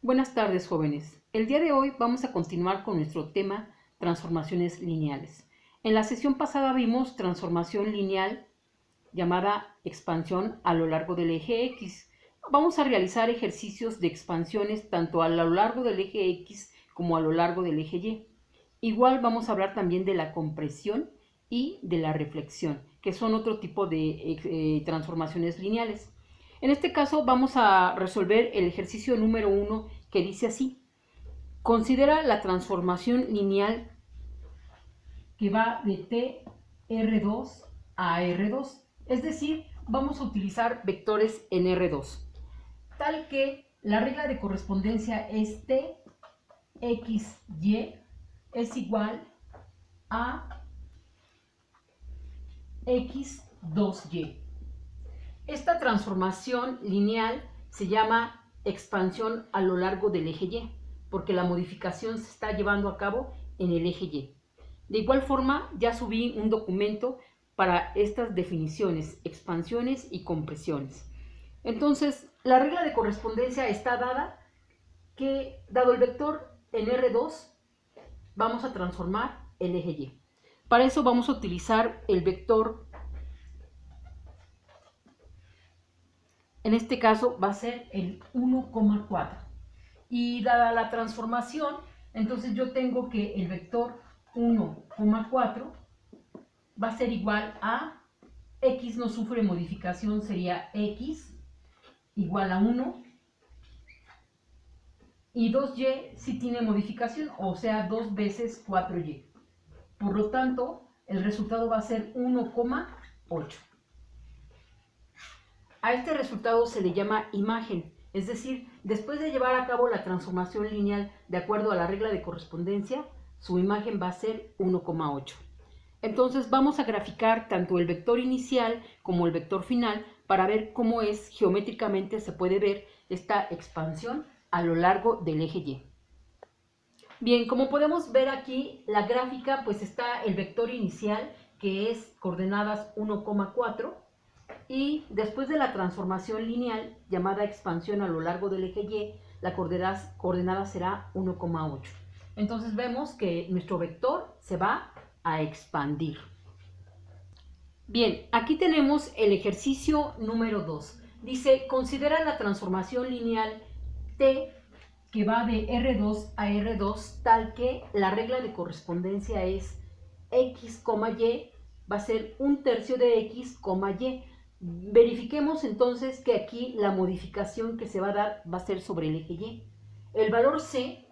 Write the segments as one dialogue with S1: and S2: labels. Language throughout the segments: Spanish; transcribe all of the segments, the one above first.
S1: Buenas tardes, jóvenes. El día de hoy vamos a continuar con nuestro tema transformaciones lineales. En la sesión pasada vimos transformación lineal llamada expansión a lo largo del eje X. Vamos a realizar ejercicios de expansiones tanto a lo largo del eje X como a lo largo del eje Y. Igual vamos a hablar también de la compresión y de la reflexión, que son otro tipo de transformaciones lineales. En este caso vamos a resolver el ejercicio número 1 que dice así. Considera la transformación lineal que va de TR2 a R2, es decir, vamos a utilizar vectores en R2, tal que la regla de correspondencia es TXY es igual a X2Y. Esta transformación lineal se llama expansión a lo largo del eje Y, porque la modificación se está llevando a cabo en el eje Y. De igual forma, ya subí un documento para estas definiciones, expansiones y compresiones. Entonces, la regla de correspondencia está dada que, dado el vector en R2, vamos a transformar el eje Y. Para eso vamos a utilizar el vector. En este caso va a ser el 1,4. Y dada la transformación, entonces yo tengo que el vector 1,4 va a ser igual a x no sufre modificación, sería x igual a 1. Y 2y sí tiene modificación, o sea, 2 veces 4y. Por lo tanto, el resultado va a ser 1,8. A este resultado se le llama imagen, es decir, después de llevar a cabo la transformación lineal de acuerdo a la regla de correspondencia, su imagen va a ser 1,8. Entonces vamos a graficar tanto el vector inicial como el vector final para ver cómo es geométricamente se puede ver esta expansión a lo largo del eje Y. Bien, como podemos ver aquí, la gráfica pues está el vector inicial que es coordenadas 1,4. Y después de la transformación lineal llamada expansión a lo largo del eje Y, la coordenada será 1,8. Entonces vemos que nuestro vector se va a expandir. Bien, aquí tenemos el ejercicio número 2. Dice, considera la transformación lineal T que va de R2 a R2 tal que la regla de correspondencia es X, Y va a ser 1/3 de X, Y. Verifiquemos entonces que aquí la modificación que se va a dar va a ser sobre el eje Y. El valor C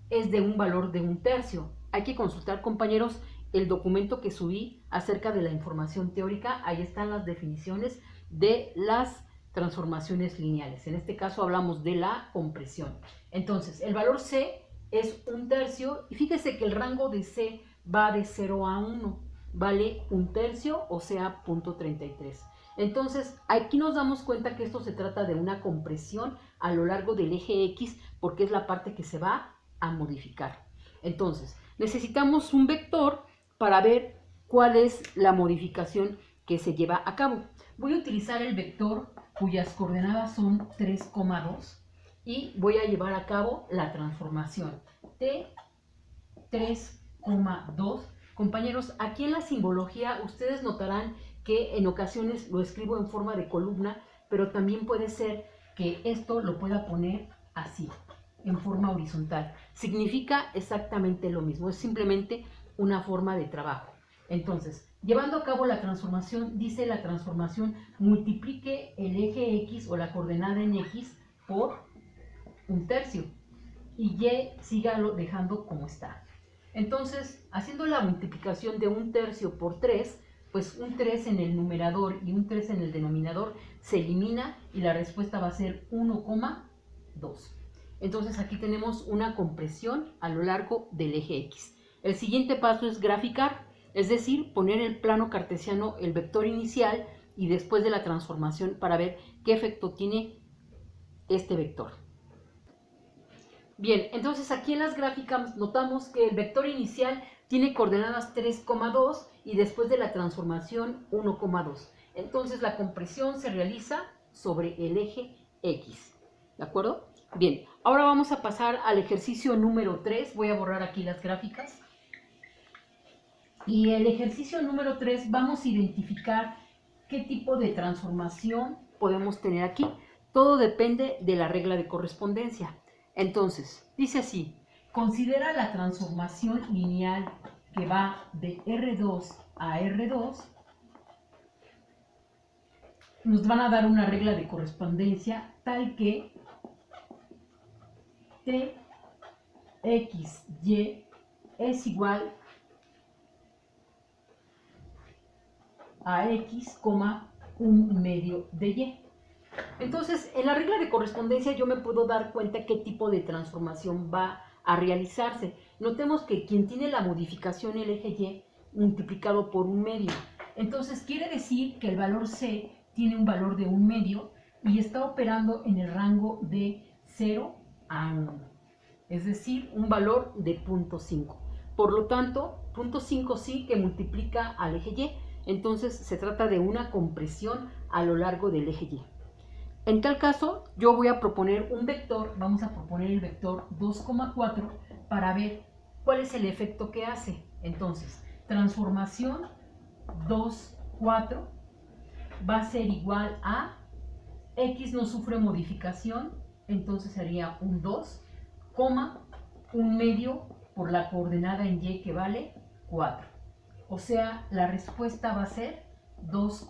S1: es de un valor de 1/3. Hay que consultar, compañeros, el documento que subí acerca de la información teórica. Ahí están las definiciones de las transformaciones lineales. En este caso hablamos de la compresión. Entonces, el valor C es 1/3 y fíjese que el rango de C va de 0 a 1. Vale 1/3, o sea, 0.33. Entonces, aquí nos damos cuenta que esto se trata de una compresión a lo largo del eje X porque es la parte que se va a modificar. Entonces, necesitamos un vector para ver cuál es la modificación que se lleva a cabo. Voy a utilizar el vector cuyas coordenadas son 3,2 y voy a llevar a cabo la transformación T 3,2. Compañeros, aquí en la simbología ustedes notarán que en ocasiones lo escribo en forma de columna, pero también puede ser que esto lo pueda poner así, en forma horizontal. Significa exactamente lo mismo, es simplemente una forma de trabajo. Entonces, llevando a cabo la transformación, dice la transformación multiplique el eje X o la coordenada en X por 1/3 y Y sígalo dejando como está. Entonces, haciendo la multiplicación de 1/3 por 3, pues un 3 en el numerador y un 3 en el denominador se elimina y la respuesta va a ser 1,2. Entonces aquí tenemos una compresión a lo largo del eje X. El siguiente paso es graficar, es decir, poner en el plano cartesiano el vector inicial y después de la transformación para ver qué efecto tiene este vector. Bien, entonces aquí en las gráficas notamos que el vector inicial tiene coordenadas 3,2 y después de la transformación 1,2. Entonces la compresión se realiza sobre el eje X. ¿De acuerdo? Bien, ahora vamos a pasar al ejercicio número 3. Voy a borrar aquí las gráficas. Y el ejercicio número 3 vamos a identificar qué tipo de transformación podemos tener aquí. Todo depende de la regla de correspondencia. Entonces, dice así, considera la transformación lineal que va de R2 a R2. Nos van a dar una regla de correspondencia tal que T, X, Y es igual a X, un medio de Y. Entonces, en la regla de correspondencia yo me puedo dar cuenta qué tipo de transformación va a realizarse. Notemos que quien tiene la modificación el eje Y multiplicado por un medio. Entonces, quiere decir que el valor C tiene un valor de un medio y está operando en el rango de 0 a 1. Es decir, un valor de 0.5. Por lo tanto, 0.5 sí que multiplica al eje Y. Entonces, se trata de una compresión a lo largo del eje Y. En tal caso, yo voy a proponer un vector, vamos a proponer el vector 2,4 para ver cuál es el efecto que hace. Entonces, transformación 2,4 va a ser igual a X no sufre modificación, entonces sería un 2, un medio por la coordenada en Y que vale 4. O sea, la respuesta va a ser 2,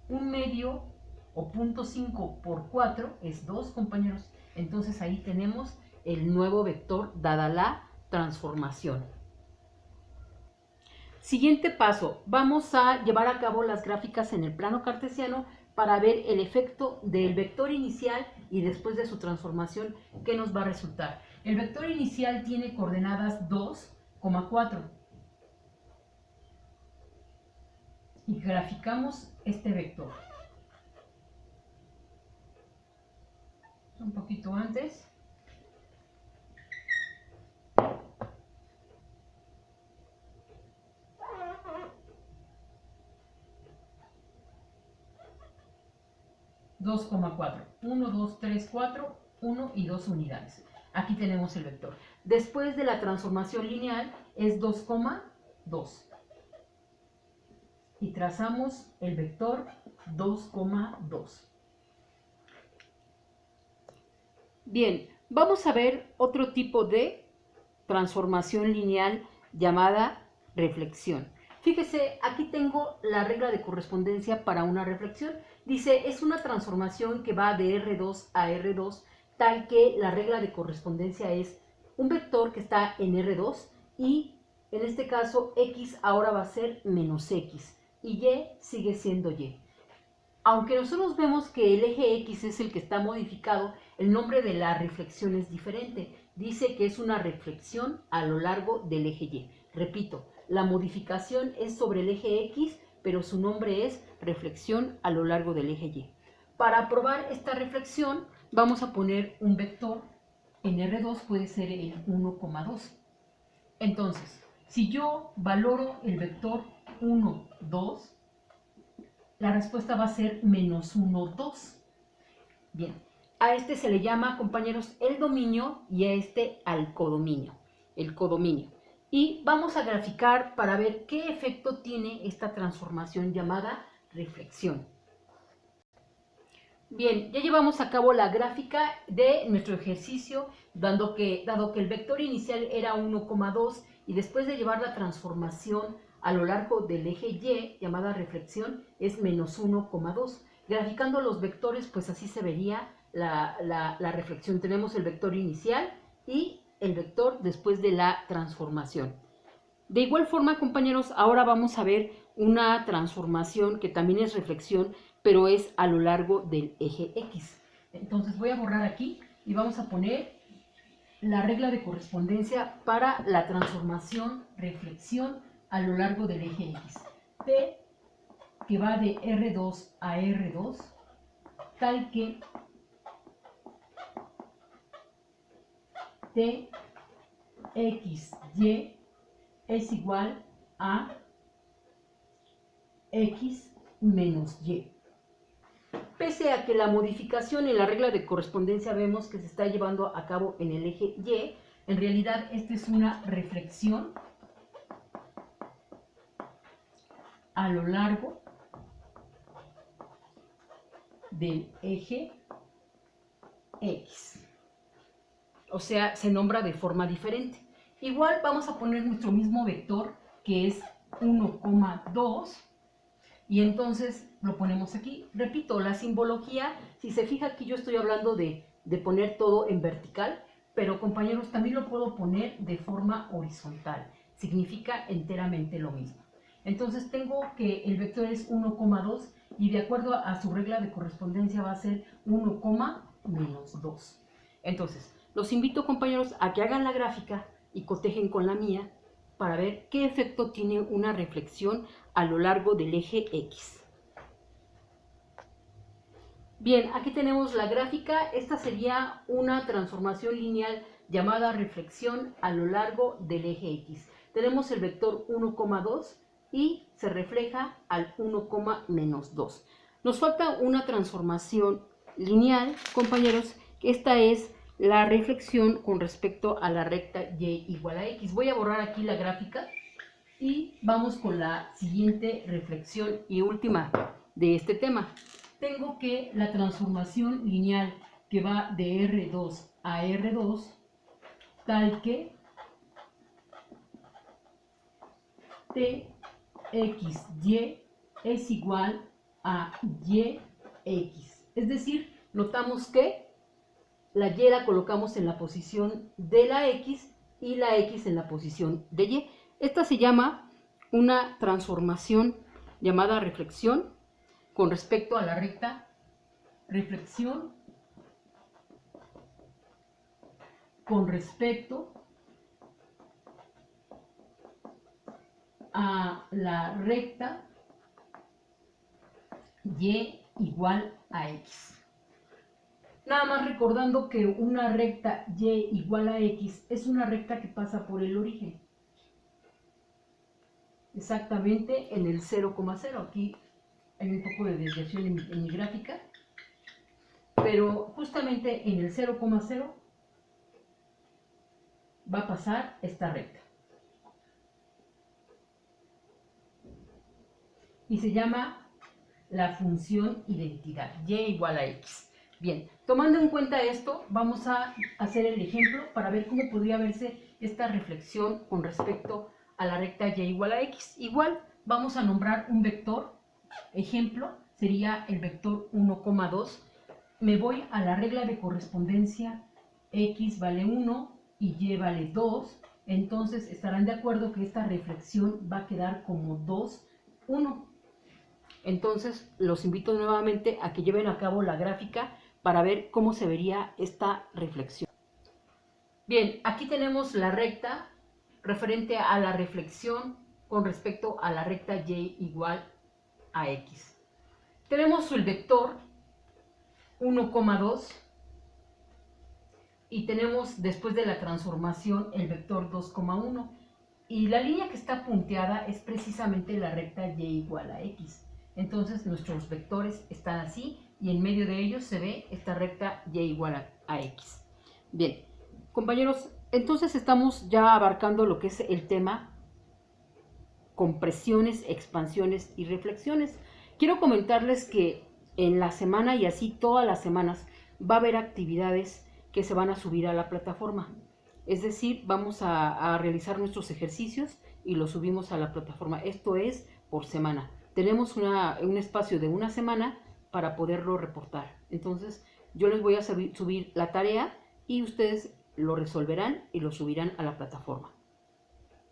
S1: un medio o 0.5 por 4 es 2, compañeros. Entonces ahí tenemos el nuevo vector dada la transformación. Siguiente paso, vamos a llevar a cabo las gráficas en el plano cartesiano para ver el efecto del vector inicial y después de su transformación, ¿qué nos va a resultar? El vector inicial tiene coordenadas 2,4 y graficamos este vector. Un poquito antes. (2,4) 1, 2, 3, 4, 1 y 2 unidades. Aquí tenemos el vector. Después de la transformación lineal es 2,2. Y trazamos el vector 2,2. Bien, vamos a ver otro tipo de transformación lineal llamada reflexión. Fíjese, aquí tengo la regla de correspondencia para una reflexión. Dice, es una transformación que va de R2 a R2, tal que la regla de correspondencia es un vector que está en R2 y en este caso X ahora va a ser menos X y Y sigue siendo Y. Aunque nosotros vemos que el eje X es el que está modificado, el nombre de la reflexión es diferente. Dice que es una reflexión a lo largo del eje Y. Repito, la modificación es sobre el eje X, pero su nombre es reflexión a lo largo del eje Y. Para probar esta reflexión, vamos a poner un vector. En R2 puede ser el 1,2. Entonces, si yo valoro el vector 1, 2, la respuesta va a ser menos 1, 2. Bien, a este se le llama, compañeros, el dominio y a este al codominio, el codominio. Y vamos a graficar para ver qué efecto tiene esta transformación llamada reflexión. Bien, ya llevamos a cabo la gráfica de nuestro ejercicio, dado que el vector inicial era 1,2 y después de llevar la transformación a lo largo del eje Y, llamada reflexión, es menos 1,2. Graficando los vectores, pues así se vería la reflexión. Tenemos el vector inicial y el vector después de la transformación. De igual forma, compañeros, ahora vamos a ver una transformación que también es reflexión, pero es a lo largo del eje X. Entonces voy a borrar aquí y vamos a poner la regla de correspondencia para la transformación reflexión a lo largo del eje X. T, que va de R2 a R2, tal que T, X, Y es igual a X menos Y. pese a que la modificación en la regla de correspondencia vemos que se está llevando a cabo en el eje Y, en realidad esta es una reflexión a lo largo del eje X. O sea, se nombra de forma diferente. Igual vamos a poner nuestro mismo vector, que es 1,2, y entonces lo ponemos aquí. Repito, la simbología, si se fija aquí yo estoy hablando de poner todo en vertical, pero compañeros, también lo puedo poner de forma horizontal. Significa enteramente lo mismo. Entonces tengo que el vector es 1,2 y de acuerdo a su regla de correspondencia va a ser 1, menos 2. Entonces, los invito, compañeros, a que hagan la gráfica y cotejen con la mía para ver qué efecto tiene una reflexión a lo largo del eje X. Bien, aquí tenemos la gráfica. Esta sería una transformación lineal llamada reflexión a lo largo del eje X. Tenemos el vector 1,2 y se refleja al 1, menos 2. Nos falta una transformación lineal, compañeros. Esta es la reflexión con respecto a la recta Y igual a X. Voy a borrar aquí la gráfica y vamos con la siguiente reflexión y última de este tema. Tengo que la transformación lineal que va de R2 a R2, tal que TXY es igual a YX. Es decir, notamos que la Y la colocamos en la posición de la X y la X en la posición de Y. Esta se llama una transformación llamada reflexión con respecto a la recta, reflexión con respecto a la recta Y igual a X. Nada más recordando que una recta Y igual a X es una recta que pasa por el origen. Exactamente en el 0,0. Aquí hay un poco de desviación en mi gráfica. Pero justamente en el 0,0 va a pasar esta recta. Y se llama la función identidad, Y igual a X. Bien, tomando en cuenta esto, vamos a hacer el ejemplo para ver cómo podría verse esta reflexión con respecto a la recta Y igual a X. Igual, vamos a nombrar un vector. Ejemplo, sería el vector 1,2. Me voy a la regla de correspondencia, X vale 1 y Y vale 2. Entonces, estarán de acuerdo que esta reflexión va a quedar como 2, 1. Entonces, los invito nuevamente a que lleven a cabo la gráfica para ver cómo se vería esta reflexión. Bien, aquí tenemos la recta referente a la reflexión con respecto a la recta Y igual a X. Tenemos el vector 1,2 y tenemos después de la transformación el vector 2,1 y la línea que está punteada es precisamente la recta Y igual a X. Entonces nuestros vectores están así y en medio de ellos se ve esta recta Y igual a X. Bien, compañeros, entonces estamos ya abarcando lo que es el tema compresiones, expansiones y reflexiones. Quiero comentarles que en la semana y así todas las semanas va a haber actividades que se van a subir a la plataforma. Es decir, vamos a realizar nuestros ejercicios y los subimos a la plataforma. Esto es por semana. Tenemos un espacio de una semana para poderlo reportar. Entonces, yo les voy a subir la tarea y ustedes lo resolverán y lo subirán a la plataforma.